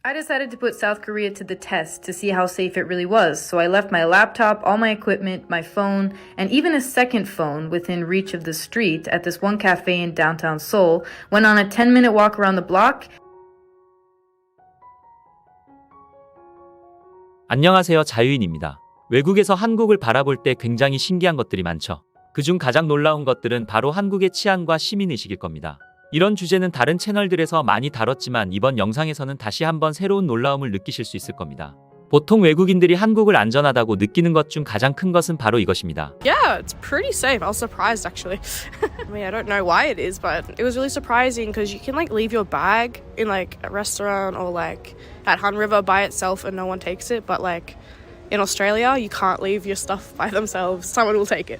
I decided to put South Korea to the test to see how safe it really was, so I left my laptop, all my equipment, my phone, and even a second phone within reach of the street at this one cafe in downtown Seoul, went on a 10-minute walk around the block. 안녕하세요, 자유인입니다. 외국에서 한국을 바라볼 때 굉장히 신기한 것들이 많죠. 그중 가장 놀라운 것들은 바로 한국의 치안과 시민의식일 겁니다. 이런 주제는 다른 채널들에서 많이 다뤘지만 이번 영상에서는 다시 한번 새로운 놀라움을 느끼실 수 있을 겁니다. 보통 외국인들이 한국을 안전하다고 느끼는 것 중 가장 큰 것은 바로 이것입니다. Yeah, it's pretty safe. I was surprised actually. I mean, I don't know why it is, but it was really surprising because you can like leave your bag in like a restaurant or like at Han River by itself and no one takes it, but like in Australia, you can't leave your stuff by themselves. Someone will take it.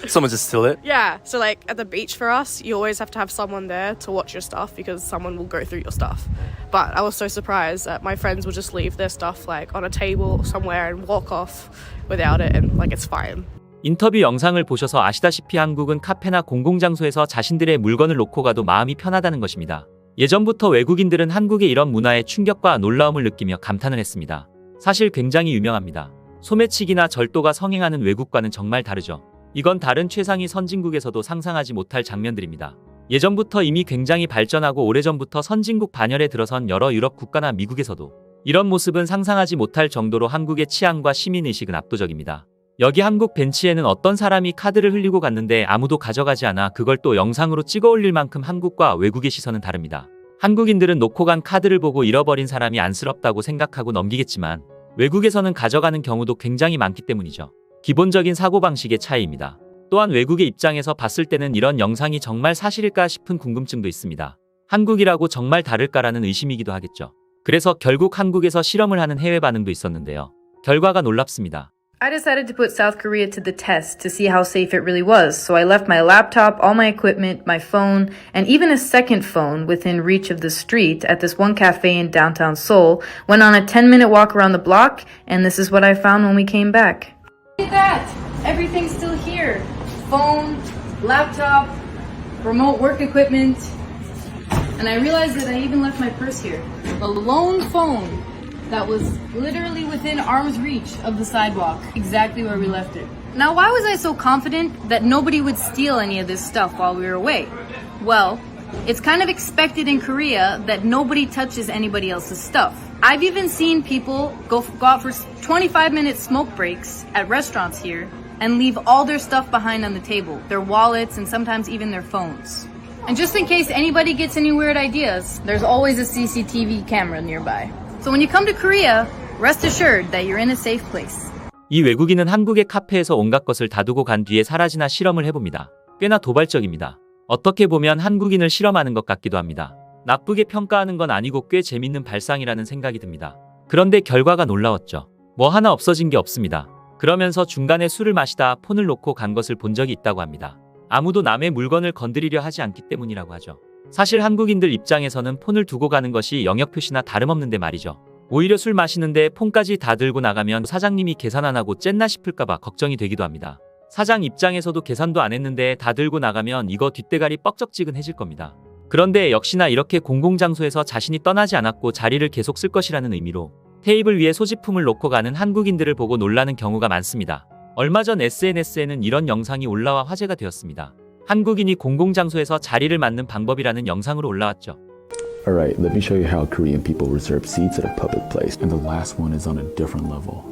Someone just steal it? Yeah, so like at the beach for us, you always have to have someone there to watch your stuff because someone will go through your stuff. But I was so surprised that my friends would just leave their stuff like on a table somewhere and walk off without it and like it's fine. 인터뷰 영상을 보셔서 아시다시피 한국은 카페나 공공장소에서 자신들의 물건을 놓고 가도 마음이 편하다는 것입니다. 예전부터 외국인들은 한국의 이런 문화에 충격과 놀라움을 느끼며 감탄을 했습니다. 사실 굉장히 유명합니다. 소매치기나 절도가 성행하는 외국과는 정말 다르죠. 이건 다른 최상위 선진국에서도 상상하지 못할 장면들입니다. 예전부터 이미 굉장히 발전하고 오래전부터 선진국 반열에 들어선 여러 유럽 국가나 미국에서도 이런 모습은 상상하지 못할 정도로 한국의 치안과 시민의식은 압도적입니다. 여기 한국 벤치에는 어떤 사람이 카드를 흘리고 갔는데 아무도 가져가지 않아 그걸 또 영상으로 찍어 올릴 만큼 한국과 외국의 시선은 다릅니다. 한국인들은 놓고 간 카드를 보고 잃어버린 사람이 안쓰럽다고 생각하고 넘기겠지만 외국에서는 가져가는 경우도 굉장히 많기 때문이죠. 기본적인 사고방식의 차이입니다. 또한 외국의 입장에서 봤을 때는 이런 영상이 정말 사실일까 싶은 궁금증도 있습니다. 한국이라고 정말 다를까라는 의심이기도 하겠죠. 그래서 결국 한국에서 실험을 하는 해외 반응도 있었는데요. 결과가 놀랍습니다. I decided to put South Korea to the test to see how safe it really was, so I left my laptop, all my equipment, my phone, and even a second phone within reach of the street at this one cafe in downtown Seoul, went on a 10-minute walk around the block, and this is what I found when we came back. Look at that! Everything's still here. Phone, laptop, remote work equipment, and I realized that I even left my purse here. The lone phone that was literally within arm's reach of the sidewalk, exactly where we left it. Now, why was I so confident that nobody would steal any of this stuff while we were away? Well, it's kind of expected in Korea that nobody touches anybody else's stuff. I've even seen people go out for 25-minute smoke breaks at restaurants here and leave all their stuff behind on the table, their wallets and sometimes even their phones. And just in case anybody gets any weird ideas, there's always a CCTV camera nearby. So when you come to Korea, rest assured that you're in a safe place. 이 외국인은 한국의 카페에서 온갖 것을 다두고 간 뒤에 사라지나 실험을 해봅니다. 꽤나 도발적입니다. 어떻게 보면 한국인을 실험하는 것 같기도 합니다. 나쁘게 평가하는 건 아니고 꽤 재밌는 발상이라는 생각이 듭니다. 그런데 결과가 놀라웠죠. 뭐 하나 없어진 게 없습니다. 그러면서 중간에 술을 마시다 폰을 놓고 간 것을 본 적이 있다고 합니다. 아무도 남의 물건을 건드리려 하지 않기 때문이라고 하죠. 사실 한국인들 입장에서는 폰을 두고 가는 것이 영역 표시나 다름없는데 말이죠. 오히려 술 마시는데 폰까지 다 들고 나가면 사장님이 계산 안 하고 쨌나 싶을까봐 걱정이 되기도 합니다. 사장 입장에서도 계산도 안 했는데 다 들고 나가면 이거 뒷대가리 뻑적지근해질 겁니다. 그런데 역시나 이렇게 공공장소에서 자신이 떠나지 않았고 자리를 계속 쓸 것이라는 의미로 테이블 위에 소지품을 놓고 가는 한국인들을 보고 놀라는 경우가 많습니다. 얼마 전 SNS에는 이런 영상이 올라와 화제가 되었습니다. 한국인이 공공장소에서 자리를 맡는 방법이라는 영상으로 올라왔죠. Alright, let me show you how Korean people reserve seats at a public place. And the last one is on a different level.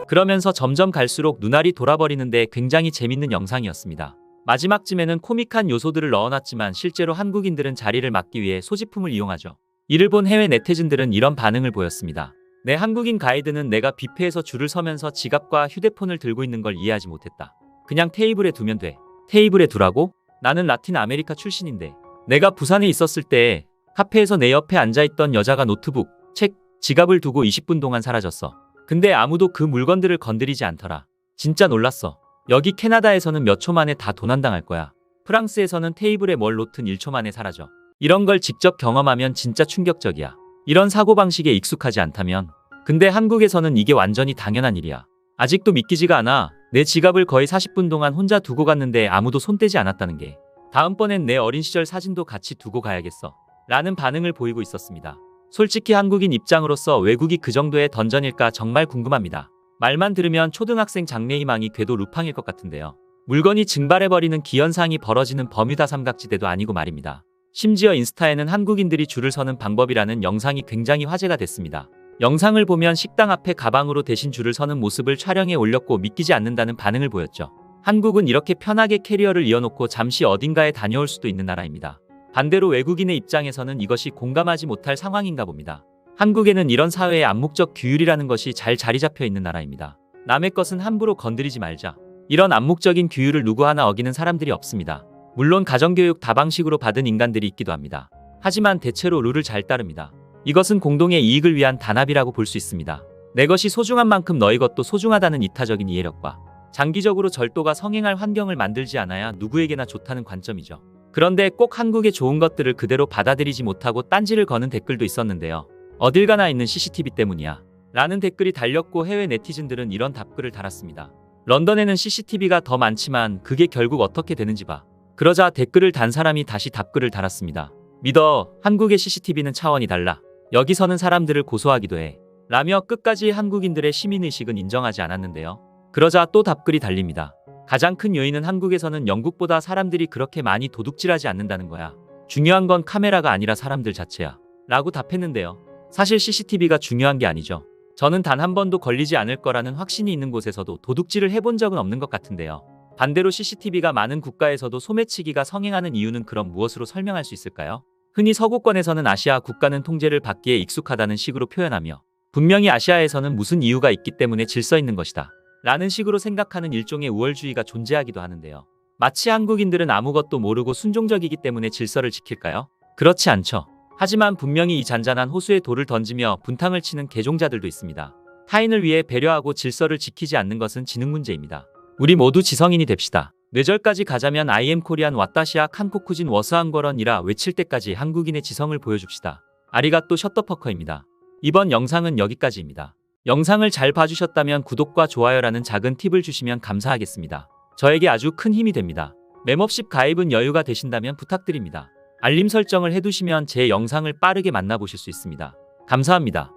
그러면서 점점 갈수록 눈알이 돌아버리는데 굉장히 재밌는 영상이었습니다. 마지막쯤에는 코믹한 요소들을 넣어놨지만 실제로 한국인들은 자리를 맡기 위해 소지품을 이용하죠. 이를 본 해외 네티즌들은 이런 반응을 보였습니다. 내 한국인 가이드는 내가 뷔페에서 줄을 서면서 지갑과 휴대폰을 들고 있는 걸 이해하지 못했다. 그냥 테이블에 두면 돼. 테이블에 두라고? 나는 라틴 아메리카 출신인데. 내가 부산에 있었을 때 카페에서 내 옆에 앉아있던 여자가 노트북, 책, 지갑을 두고 20분 동안 사라졌어. 근데 아무도 그 물건들을 건드리지 않더라. 진짜 놀랐어. 여기 캐나다에서는 몇 초 만에 다 도난당할 거야. 프랑스에서는 테이블에 뭘 놓든 1초 만에 사라져. 이런 걸 직접 경험하면 진짜 충격적이야. 이런 사고방식에 익숙하지 않다면. 근데 한국에서는 이게 완전히 당연한 일이야. 아직도 믿기지가 않아. 내 지갑을 거의 40분 동안 혼자 두고 갔는데 아무도 손대지 않았다는 게. 다음번엔 내 어린 시절 사진도 같이 두고 가야겠어. 라는 반응을 보이고 있었습니다. 솔직히 한국인 입장으로서 외국이 그 정도의 던전일까 정말 궁금합니다. 말만 들으면 초등학생 장래희망이 궤도 루팡일 것 같은데요. 물건이 증발해버리는 기현상이 벌어지는 버뮤다 삼각지대도 아니고 말입니다. 심지어 인스타에는 한국인들이 줄을 서는 방법이라는 영상이 굉장히 화제가 됐습니다. 영상을 보면 식당 앞에 가방으로 대신 줄을 서는 모습을 촬영해 올렸고 믿기지 않는다는 반응을 보였죠. 한국은 이렇게 편하게 캐리어를 이어놓고 잠시 어딘가에 다녀올 수도 있는 나라입니다. 반대로 외국인의 입장에서는 이것이 공감하지 못할 상황인가 봅니다. 한국에는 이런 사회의 암묵적 규율이라는 것이 잘 자리 잡혀 있는 나라입니다. 남의 것은 함부로 건드리지 말자. 이런 암묵적인 규율을 누구 하나 어기는 사람들이 없습니다. 물론 가정교육 다방식으로 받은 인간들이 있기도 합니다. 하지만 대체로 룰을 잘 따릅니다. 이것은 공동의 이익을 위한 단합이라고 볼 수 있습니다. 내 것이 소중한 만큼 너희 것도 소중하다는 이타적인 이해력과 장기적으로 절도가 성행할 환경을 만들지 않아야 누구에게나 좋다는 관점이죠. 그런데 꼭 한국의 좋은 것들을 그대로 받아들이지 못하고 딴지를 거는 댓글도 있었는데요. 어딜 가나 있는 CCTV 때문이야. 라는 댓글이 달렸고 해외 네티즌들은 이런 답글을 달았습니다. 런던에는 CCTV가 더 많지만 그게 결국 어떻게 되는지 봐. 그러자 댓글을 단 사람이 다시 답글을 달았습니다. 믿어. 한국의 CCTV는 차원이 달라. 여기서는 사람들을 고소하기도 해. 라며 끝까지 한국인들의 시민의식은 인정하지 않았는데요. 그러자 또 답글이 달립니다. 가장 큰 요인은 한국에서는 영국보다 사람들이 그렇게 많이 도둑질하지 않는다는 거야. 중요한 건 카메라가 아니라 사람들 자체야. 라고 답했는데요. 사실 CCTV가 중요한 게 아니죠. 저는 단 한 번도 걸리지 않을 거라는 확신이 있는 곳에서도 도둑질을 해본 적은 없는 것 같은데요. 반대로 CCTV가 많은 국가에서도 소매치기가 성행하는 이유는 그럼 무엇으로 설명할 수 있을까요? 흔히 서구권에서는 아시아 국가는 통제를 받기에 익숙하다는 식으로 표현하며 분명히 아시아에서는 무슨 이유가 있기 때문에 질서 있는 것이다. 라는 식으로 생각하는 일종의 우월주의가 존재하기도 하는데요. 마치 한국인들은 아무것도 모르고 순종적이기 때문에 질서를 지킬까요? 그렇지 않죠. 하지만 분명히 이 잔잔한 호수에 돌을 던지며 분탕을 치는 개종자들도 있습니다. 타인을 위해 배려하고 질서를 지키지 않는 것은 지능 문제입니다. 우리 모두 지성인이 됩시다. 뇌절까지 가자면 I am Korean 와타시아 칸코쿠진 워스한거런이라 외칠 때까지 한국인의 지성을 보여줍시다. 아리가또 셔터퍼커입니다. 이번 영상은 여기까지입니다. 영상을 잘 봐주셨다면 구독과 좋아요라는 작은 팁을 주시면 감사하겠습니다. 저에게 아주 큰 힘이 됩니다. 멤버십 가입은 여유가 되신다면 부탁드립니다. 알림 설정을 해두시면 제 영상을 빠르게 만나보실 수 있습니다. 감사합니다.